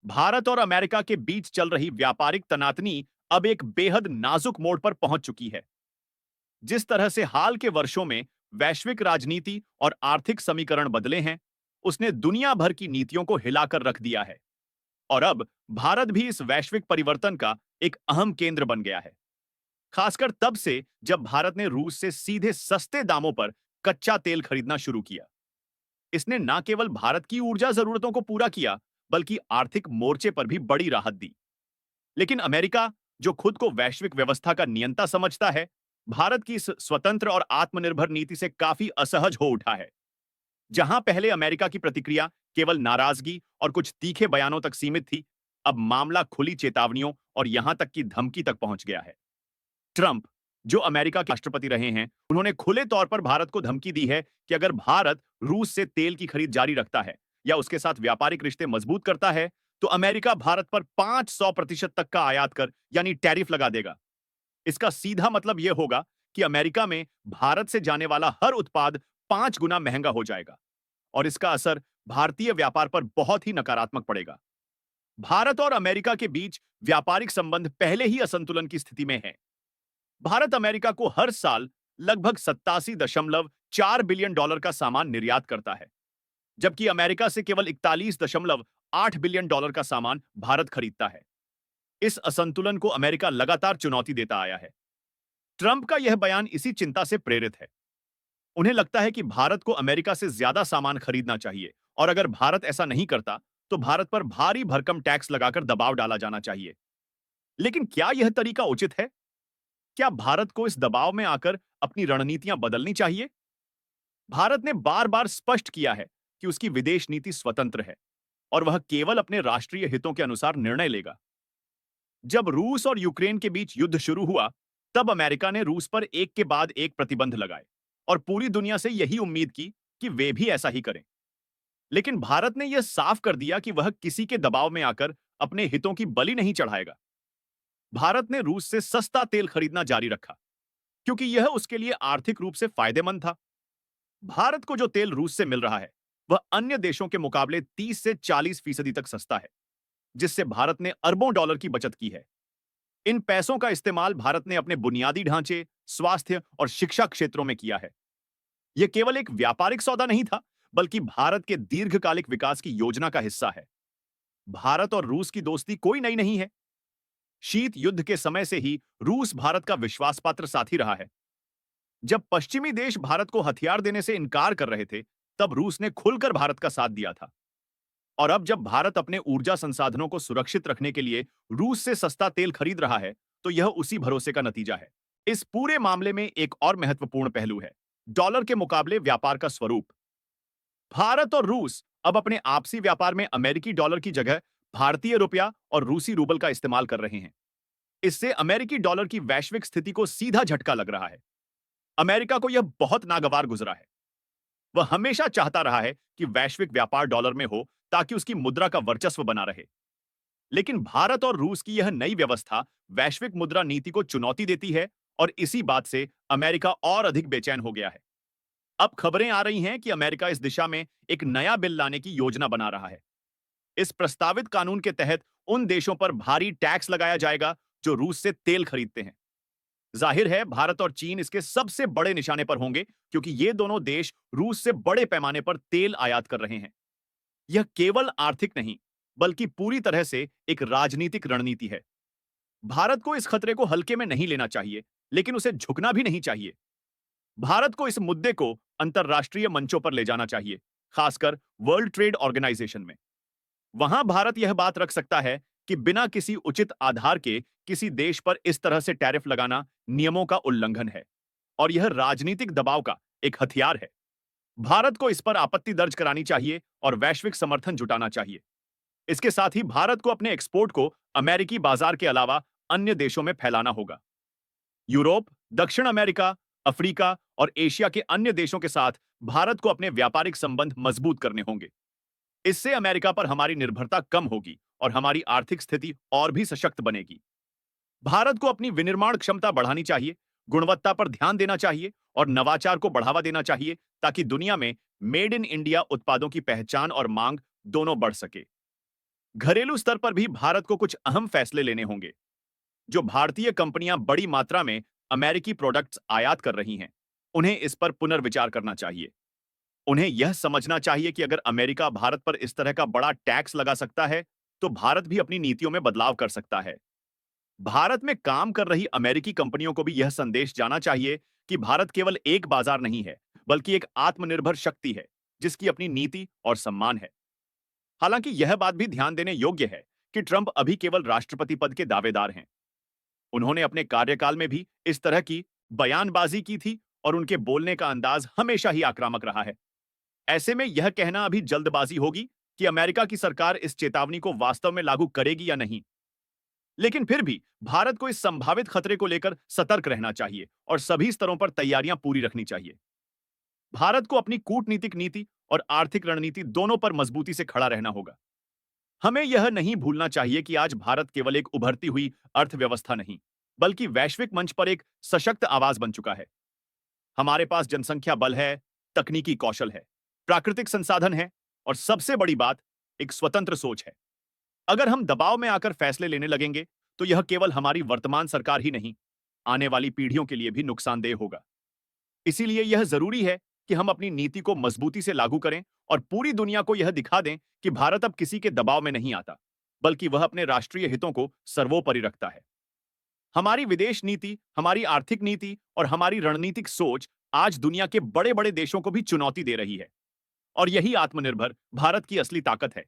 भारत और अमेरिका के बीच चल रही व्यापारिक तनातनी अब एक बेहद नाजुक मोड़ पर पहुंच चुकी है। जिस तरह से हाल के वर्षों में वैश्विक राजनीति और आर्थिक समीकरण बदले हैं, उसने दुनिया भर की नीतियों को हिलाकर रख दिया है। और अब भारत भी इस वैश्विक परिवर्तन का एक अहम केंद्र बन गया है। खासकर तब से जब भारत ने रूस से सीधे सस्ते दामों पर कच्चा तेल खरीदना शुरू किया। इसने न केवल भारत की ऊर्जा जरूरतों को पूरा किया, बल्कि आर्थिक मोर्चे पर भी बड़ी राहत दी। लेकिन अमेरिका, जो खुद को वैश्विक व्यवस्था का नियंता समझता है, भारत की इस स्वतंत्र और आत्मनिर्भर नीति से काफी असहज हो उठा है। जहां पहले अमेरिका की प्रतिक्रिया केवल नाराजगी और कुछ तीखे बयानों तक सीमित थी, अब मामला खुली चेतावनियों और यहां तक की धमकी तक पहुंच गया है। ट्रंप, जो अमेरिका के राष्ट्रपति रहे हैं, उन्होंने खुले तौर पर भारत को धमकी दी है कि अगर भारत रूस से तेल की खरीद जारी रखता है या उसके साथ व्यापारिक रिश्ते मजबूत करता है, तो अमेरिका भारत पर 500% तक का आयात कर यानी टैरिफ लगा देगा। इसका सीधा मतलब यह होगा कि अमेरिका में भारत से जाने वाला हर उत्पाद 5 गुना महंगा हो जाएगा और इसका असर भारतीय व्यापार पर बहुत ही नकारात्मक पड़ेगा। भारत और अमेरिका के बीच व्यापारिक संबंध पहले ही असंतुलन की स्थिति में है। भारत अमेरिका को हर साल लगभग 87.4 बिलियन डॉलर का सामान निर्यात करता है, जबकि अमेरिका से केवल 41.8 बिलियन डॉलर का सामान भारत खरीदता है। इस असंतुलन को अमेरिका लगातार चुनौती देता आया है। ट्रंप का यह बयान इसी चिंता से प्रेरित है। उन्हें लगता है कि भारत को अमेरिका से ज्यादा सामान खरीदना चाहिए और अगर भारत ऐसा नहीं करता, तो भारत पर भारी भरकम टैक्स लगाकर दबाव डाला जाना चाहिए। लेकिन क्या यह तरीका उचित है? क्या भारत को इस दबाव में आकर अपनी रणनीतियां बदलनी चाहिए? भारत ने बार बार स्पष्ट किया है कि उसकी विदेश नीति स्वतंत्र है और वह केवल अपने राष्ट्रीय हितों के अनुसार निर्णय लेगा। जब रूस और यूक्रेन के बीच युद्ध शुरू हुआ, तब अमेरिका ने रूस पर एक के बाद एक प्रतिबंध लगाए और पूरी दुनिया से यही उम्मीद की कि वे भी ऐसा ही करें। लेकिन भारत ने यह साफ कर दिया कि वह किसी के दबाव में आकर अपने हितों की बलि नहीं चढ़ाएगा। भारत ने रूस से सस्ता तेल खरीदना जारी रखा, क्योंकि यह उसके लिए आर्थिक रूप से फायदेमंद था। भारत को जो तेल रूस से मिल रहा है, वह अन्य देशों के मुकाबले 30 से 40% तक सस्ता है, जिससे भारत ने अरबों डॉलर की बचत की है। इन पैसों का इस्तेमाल भारत ने अपने बुनियादी ढांचे, स्वास्थ्य और शिक्षा क्षेत्रों में किया है। यह केवल एक व्यापारिक सौदा नहीं था, बल्कि भारत के दीर्घकालिक विकास की योजना का हिस्सा है। भारत और रूस की दोस्ती कोई नई नहीं है। शीत युद्ध के समय से ही रूस भारत का विश्वासपात्र साथी रहा है। जब पश्चिमी देश भारत को हथियार देने से इनकार कर रहे थे, तब रूस ने खुलकर भारत का साथ दिया था। और अब जब भारत अपने ऊर्जा संसाधनों को सुरक्षित रखने के लिए रूस से सस्ता तेल खरीद रहा है, तो यह उसी भरोसे का नतीजा है। इस पूरे मामले में एक और महत्वपूर्ण पहलू है, डॉलर के मुकाबले व्यापार का स्वरूप। भारत और रूस अब अपने आपसी व्यापार में अमेरिकी डॉलर की जगह भारतीय रुपया और रूसी रूबल का इस्तेमाल कर रहे हैं। इससे अमेरिकी डॉलर की वैश्विक स्थिति को सीधा झटका लग रहा है। अमेरिका को यह बहुत नागवार गुजरा है। वह हमेशा चाहता रहा है कि वैश्विक व्यापार डॉलर में हो, ताकि उसकी मुद्रा का वर्चस्व बना रहे। लेकिन भारत और रूस की यह नई व्यवस्था वैश्विक मुद्रा नीति को चुनौती देती है और इसी बात से अमेरिका और अधिक बेचैन हो गया है। अब खबरें आ रही हैं कि अमेरिका इस दिशा में एक नया बिल लाने की योजना बना रहा है। इस प्रस्तावित कानून के तहत उन देशों पर भारी टैक्स लगाया जाएगा जो रूस से तेल खरीदते हैं। जाहिर है, भारत और चीन इसके सबसे बड़े निशाने पर होंगे, क्योंकि ये दोनों देश रूस से बड़े पैमाने पर तेल आयात कर रहे हैं। यह केवल आर्थिक नहीं, बल्कि पूरी तरह से एक राजनीतिक रणनीति है। भारत को इस खतरे को हल्के में नहीं लेना चाहिए, लेकिन उसे झुकना भी नहीं चाहिए। भारत को इस मुद्दे को अंतर्राष्ट्रीय मंचों पर ले जाना चाहिए, खासकर वर्ल्ड ट्रेड ऑर्गेनाइजेशन में। वहां भारत यह बात रख सकता है कि बिना किसी उचित आधार के किसी देश पर इस तरह से टैरिफ लगाना नियमों का उल्लंघन है और यह राजनीतिक दबाव का एक हथियार है। भारत को इस पर आपत्ति दर्ज करानी चाहिए और वैश्विक समर्थन जुटाना चाहिए। इसके साथ ही भारत को अपने एक्सपोर्ट को अमेरिकी बाजार के अलावा अन्य देशों में फैलाना होगा। यूरोप, दक्षिण अमेरिका, अफ्रीका और एशिया के अन्य देशों के साथ भारत को अपने व्यापारिक संबंध मजबूत करने होंगे। इससे अमेरिका पर हमारी निर्भरता कम होगी और हमारी आर्थिक स्थिति और भी सशक्त बनेगी। भारत को अपनी विनिर्माण क्षमता बढ़ानी चाहिए, गुणवत्ता पर ध्यान देना चाहिए और नवाचार को बढ़ावा देना चाहिए, ताकि दुनिया में मेड इन इंडिया उत्पादों की पहचान और मांग दोनों बढ़ सके। घरेलू स्तर पर भी भारत को कुछ अहम फैसले लेने होंगे। जो भारतीय कंपनियां बड़ी मात्रा में अमेरिकी प्रोडक्ट्स आयात कर रही हैं, उन्हें इस पर पुनर्विचार करना चाहिए। उन्हें यह समझना चाहिए कि अगर अमेरिका भारत पर इस तरह का बड़ा टैक्स लगा सकता है, तो भारत भी अपनी नीतियों में बदलाव कर सकता है। भारत में काम कर रही अमेरिकी कंपनियों को भी यह संदेश जाना चाहिए कि भारत केवल एक बाजार नहीं है, बल्कि एक आत्मनिर्भर शक्ति है, जिसकी अपनी नीति और सम्मान है। हालांकि यह बात भी ध्यान देने योग्य है कि ट्रंप अभी केवल राष्ट्रपति पद के दावेदार हैं। उन्होंने अपने कार्यकाल में भी इस तरह की बयानबाजी की थी और उनके बोलने का अंदाज हमेशा ही आक्रामक रहा है। ऐसे में यह कहना अभी जल्दबाजी होगी कि अमेरिका की सरकार इस चेतावनी को वास्तव में लागू करेगी या नहीं। लेकिन फिर भी भारत को इस संभावित खतरे को लेकर सतर्क रहना चाहिए और सभी स्तरों पर तैयारियां पूरी रखनी चाहिए। भारत को अपनी कूटनीतिक नीति और आर्थिक रणनीति दोनों पर मजबूती से खड़ा रहना होगा। हमें यह नहीं भूलना चाहिए कि आज भारत केवल एक उभरती हुई अर्थव्यवस्था नहीं, बल्कि वैश्विक मंच पर एक सशक्त आवाज बन चुका है। हमारे पास जनसंख्या बल है, तकनीकी कौशल है, प्राकृतिक संसाधन है और सबसे बड़ी बात, एक स्वतंत्र सोच है। अगर हम दबाव में आकर फैसले लेने लगेंगे, तो यह केवल हमारी वर्तमान सरकार ही नहीं, आने वाली पीढ़ियों के लिए भी नुकसानदेह होगा। इसीलिए यह जरूरी है कि हम अपनी नीति को मजबूती से लागू करें और पूरी दुनिया को यह दिखा दें कि भारत अब किसी के दबाव में नहीं आता, बल्कि वह अपने राष्ट्रीय हितों को सर्वोपरि रखता है। हमारी विदेश नीति, हमारी आर्थिक नीति और हमारी रणनीतिक सोच आज दुनिया के बड़े-बड़े देशों को भी चुनौती दे रही है। और यही आत्मनिर्भर भारत की असली ताकत है,